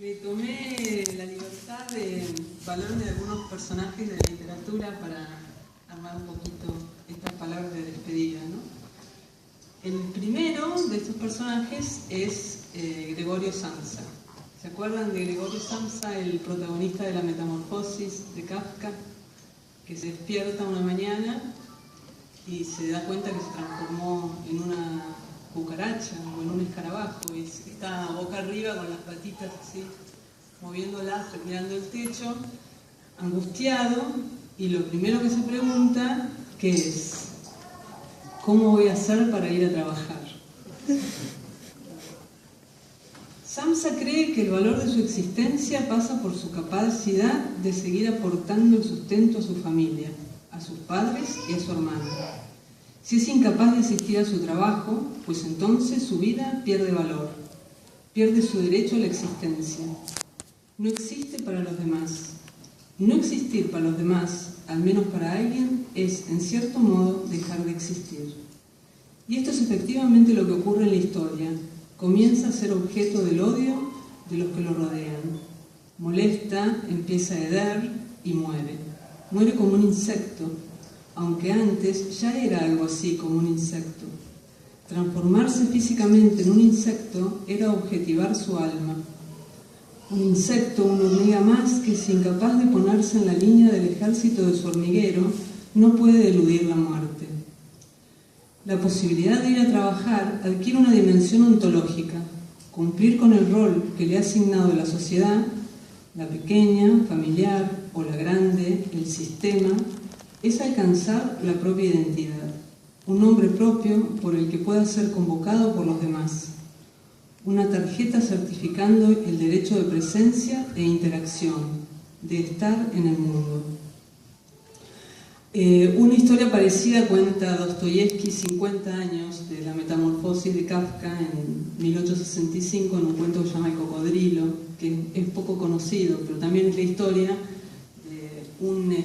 Me tomé la libertad de valerme de algunos personajes de la literatura para armar un poquito estas palabras de despedida, ¿no? El primero de estos personajes es Gregorio Samsa. ¿Se acuerdan de Gregorio Samsa, el protagonista de La Metamorfosis de Kafka? Que se despierta una mañana y se da cuenta que se transformó en una cucaracha o en un escarabajo y está boca arriba con las patitas así, moviéndolas, mirando el techo, angustiado, y lo primero que se pregunta, ¿qué es? ¿Cómo voy a hacer para ir a trabajar? Samsa cree que el valor de su existencia pasa por su capacidad de seguir aportando el sustento a su familia, a sus padres y a su hermano. Si es incapaz de asistir a su trabajo, pues entonces su vida pierde valor, pierde su derecho a la existencia. No existe para los demás. Y no existir para los demás, al menos para alguien, es, en cierto modo, dejar de existir. Y esto es efectivamente lo que ocurre en la historia. Comienza a ser objeto del odio de los que lo rodean. Molesta, empieza a heder y muere. Muere como un insecto, aunque antes ya era algo así como un insecto. Transformarse físicamente en un insecto era objetivar su alma. Un insecto, una hormiga más que es incapaz de ponerse en la línea del ejército de su hormiguero, no puede eludir la muerte. La posibilidad de ir a trabajar adquiere una dimensión ontológica. Cumplir con el rol que le ha asignado la sociedad, la pequeña, familiar o la grande, el sistema, es alcanzar la propia identidad, un nombre propio por el que pueda ser convocado por los demás, una tarjeta certificando el derecho de presencia e interacción, de estar en el mundo. Una historia parecida cuenta Dostoyevsky 50 años de La Metamorfosis de Kafka en 1865 en un cuento que se llama El Cocodrilo, que es poco conocido, pero también es la historia de un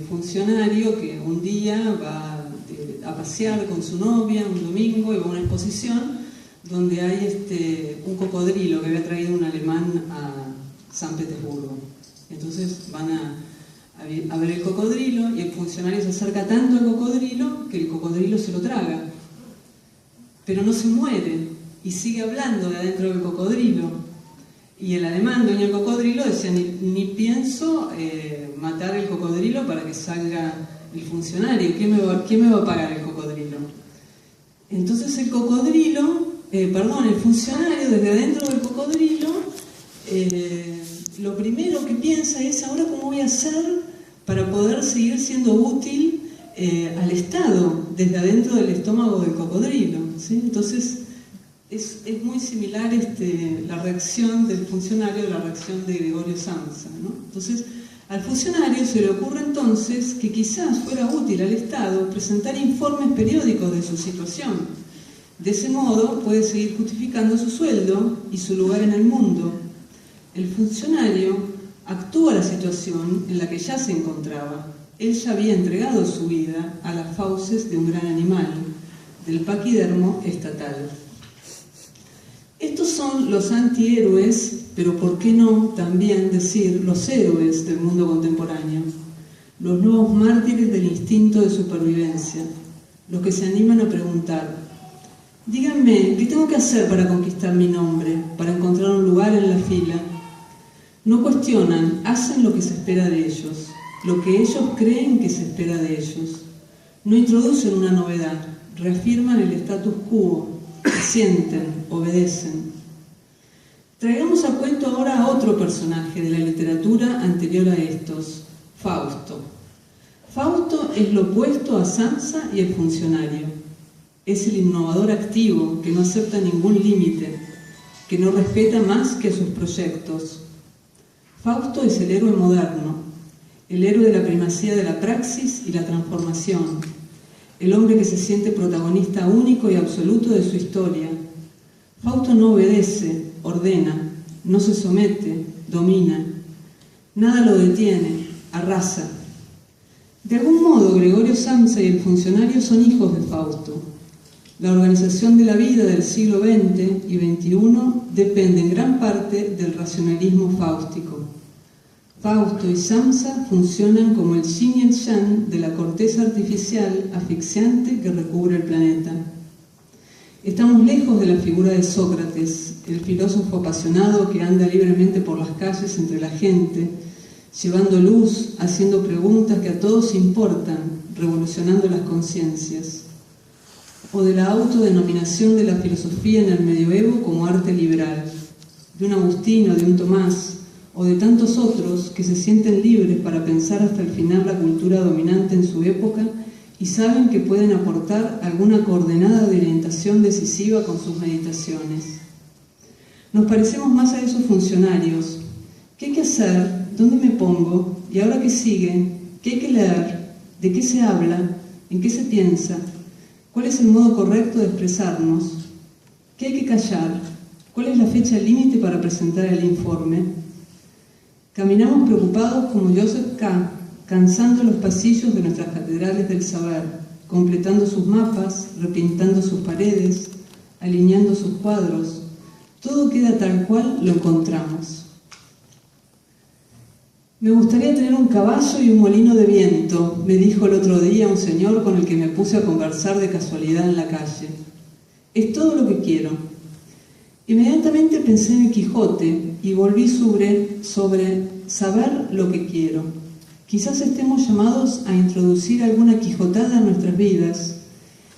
funcionario que un día va a pasear con su novia un domingo y va a una exposición donde hay un cocodrilo que había traído un alemán a San Petersburgo. Entonces van a ver el cocodrilo y el funcionario se acerca tanto al cocodrilo que el cocodrilo se lo traga, pero no se muere y sigue hablando de adentro del cocodrilo. Y el alemán, dueño del cocodrilo, decía, ni pienso matar el cocodrilo para que salga el funcionario. ¿Quién me va a pagar el cocodrilo? Entonces el funcionario, desde adentro del cocodrilo, lo primero que piensa es, ¿ahora cómo voy a hacer para poder seguir siendo útil al Estado desde adentro del estómago del cocodrilo? ¿Sí? Entonces es muy similar la reacción del funcionario a la reacción de Gregorio Samsa, ¿no? Entonces al funcionario se le ocurre entonces que quizás fuera útil al Estado presentar informes periódicos de su situación. De ese modo puede seguir justificando su sueldo y su lugar en el mundo. El funcionario actúa la situación en la que ya se encontraba. Él ya había entregado su vida a las fauces de un gran animal, del paquidermo estatal. Estos son los antihéroes, pero ¿por qué no también decir los héroes del mundo contemporáneo? Los nuevos mártires del instinto de supervivencia, los que se animan a preguntar: díganme, ¿qué tengo que hacer para conquistar mi nombre, para encontrar un lugar en la fila? No cuestionan, hacen lo que se espera de ellos, lo que ellos creen que se espera de ellos. No introducen una novedad, reafirman el status quo, sienten, obedecen. Traigamos a cuento ahora a otro personaje de la literatura anterior a estos, Fausto. Fausto es lo opuesto a Samsa y el funcionario. Es el innovador activo que no acepta ningún límite, que no respeta más que a sus proyectos. Fausto es el héroe moderno, el héroe de la primacía de la praxis y la transformación, el hombre que se siente protagonista único y absoluto de su historia. Fausto no obedece, ordena, no se somete, domina. Nada lo detiene, arrasa. De algún modo, Gregorio Samsa y el funcionario son hijos de Fausto. La organización de la vida del siglo XX y XXI depende en gran parte del racionalismo fáustico. Fausto y Samsa funcionan como el yin y el yang de la corteza artificial asfixiante que recubre el planeta. Estamos lejos de la figura de Sócrates, el filósofo apasionado que anda libremente por las calles entre la gente, llevando luz, haciendo preguntas que a todos importan, revolucionando las conciencias. O de la autodenominación de la filosofía en el medioevo como arte liberal, de un Agustín o de un Tomás, o de tantos otros que se sienten libres para pensar hasta el final la cultura dominante en su época y saben que pueden aportar alguna coordenada de orientación decisiva con sus meditaciones. Nos parecemos más a esos funcionarios. ¿Qué hay que hacer? ¿Dónde me pongo? ¿Y ahora qué sigue? ¿Qué hay que leer? ¿De qué se habla? ¿En qué se piensa? ¿Cuál es el modo correcto de expresarnos? ¿Qué hay que callar? ¿Cuál es la fecha límite para presentar el informe? Caminamos preocupados como Joseph K., cansando los pasillos de nuestras catedrales del saber, completando sus mapas, repintando sus paredes, alineando sus cuadros. Todo queda tal cual lo encontramos. Me gustaría tener un caballo y un molino de viento, me dijo el otro día un señor con el que me puse a conversar de casualidad en la calle. Es todo lo que quiero. Inmediatamente pensé en el Quijote y volví sobre saber lo que quiero. Quizás estemos llamados a introducir alguna quijotada en nuestras vidas.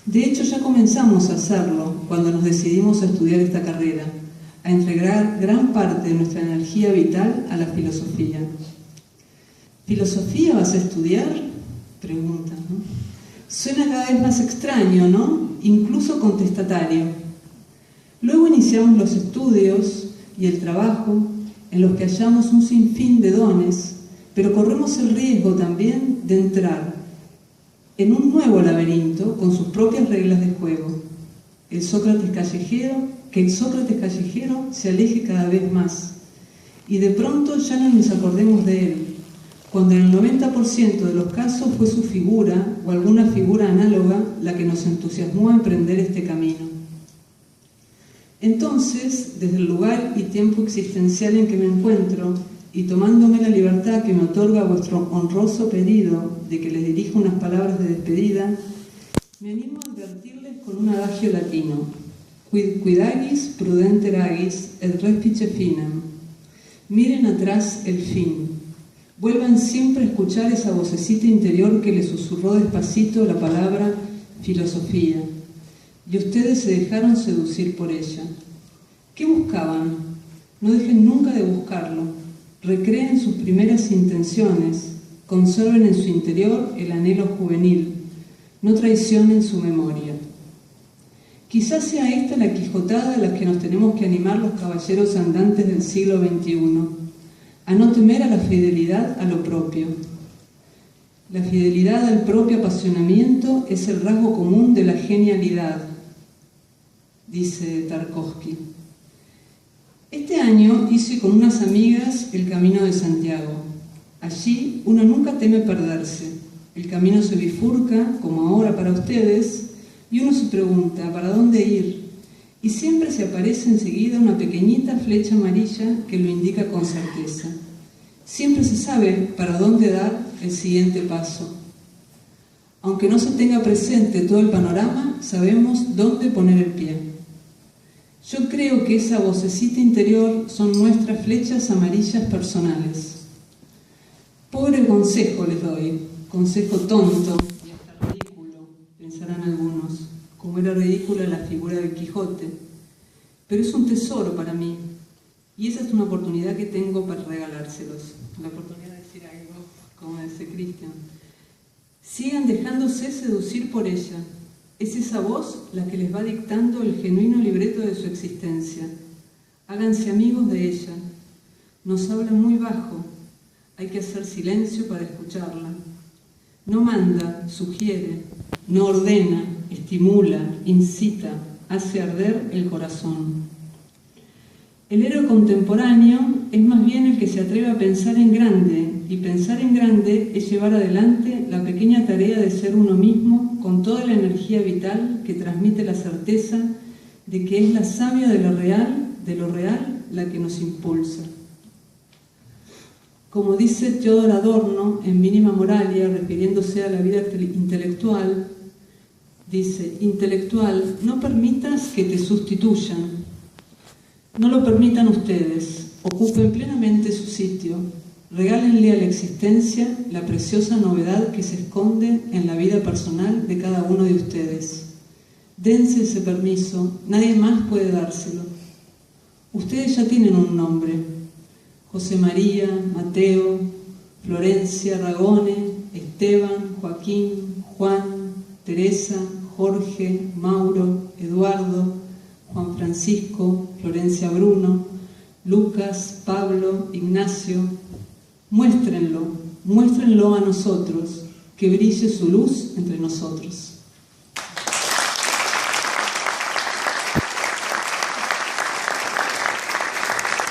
De hecho, ya comenzamos a hacerlo cuando nos decidimos a estudiar esta carrera, a entregar gran parte de nuestra energía vital a la filosofía. ¿Filosofía vas a estudiar? Pregunta, ¿no? Suena cada vez más extraño, ¿no? Incluso contestatario. Luego iniciamos los estudios y el trabajo en los que hallamos un sinfín de dones, pero corremos el riesgo también de entrar en un nuevo laberinto con sus propias reglas de juego. Que el Sócrates callejero se aleje cada vez más y de pronto ya no nos acordemos de él, cuando en el 90% de los casos fue su figura o alguna figura análoga la que nos entusiasmó a emprender este camino. Entonces, desde el lugar y tiempo existencial en que me encuentro, y tomándome la libertad que me otorga vuestro honroso pedido de que les dirija unas palabras de despedida, me animo a advertirles con un adagio latino: Quid quidagis prudenter agis et respice finem. Miren atrás el fin. Vuelvan siempre a escuchar esa vocecita interior que les susurró despacito la palabra filosofía. Y ustedes se dejaron seducir por ella. ¿Qué buscaban? No dejen nunca de buscarlo. Recreen sus primeras intenciones. Conserven en su interior el anhelo juvenil. No traicionen su memoria. Quizás sea esta la quijotada a la que nos tenemos que animar los caballeros andantes del siglo XXI. A no temer a la fidelidad a lo propio. La fidelidad al propio apasionamiento es el rasgo común de la genialidad, dice Tarkovsky. Este año hice con unas amigas el Camino de Santiago. Allí uno nunca teme perderse. El camino se bifurca, como ahora para ustedes, y uno se pregunta, ¿para dónde ir? Y siempre se aparece enseguida una pequeñita flecha amarilla que lo indica con certeza. Siempre se sabe para dónde dar el siguiente paso. Aunque no se tenga presente todo el panorama, sabemos dónde poner el pie. Yo creo que esa vocecita interior son nuestras flechas amarillas personales. Pobre consejo les doy, consejo tonto y hasta ridículo, pensarán algunos, como era ridícula la figura del Quijote. Pero es un tesoro para mí, y esa es una oportunidad que tengo para regalárselos, la oportunidad de decir algo, como dice Cristian. Sigan dejándose seducir por ella. Es esa voz la que les va dictando el genuino libreto de su existencia. Háganse amigos de ella. Nos habla muy bajo. Hay que hacer silencio para escucharla. No manda, sugiere, no ordena, estimula, incita, hace arder el corazón. El héroe contemporáneo es más bien el que se atreve a pensar en grande y pensar en grande es llevar adelante la pequeña tarea de ser uno mismo con toda la energía vital que transmite la certeza de que es la savia de lo real, la que nos impulsa. Como dice Theodor Adorno en Mínima Moralia, refiriéndose a la vida intelectual, dice: intelectual, no permitas que te sustituyan. No lo permitan ustedes. Ocupen plenamente su sitio. Regálenle a la existencia la preciosa novedad que se esconde en la vida personal de cada uno de ustedes. Dense ese permiso, nadie más puede dárselo. Ustedes ya tienen un nombre: José María, Mateo, Florencia, Ragone, Esteban, Joaquín, Juan, Teresa, Jorge, Mauro, Eduardo, Juan Francisco, Florencia Bruno, Lucas, Pablo, Ignacio. Muéstrenlo a nosotros, que brille su luz entre nosotros.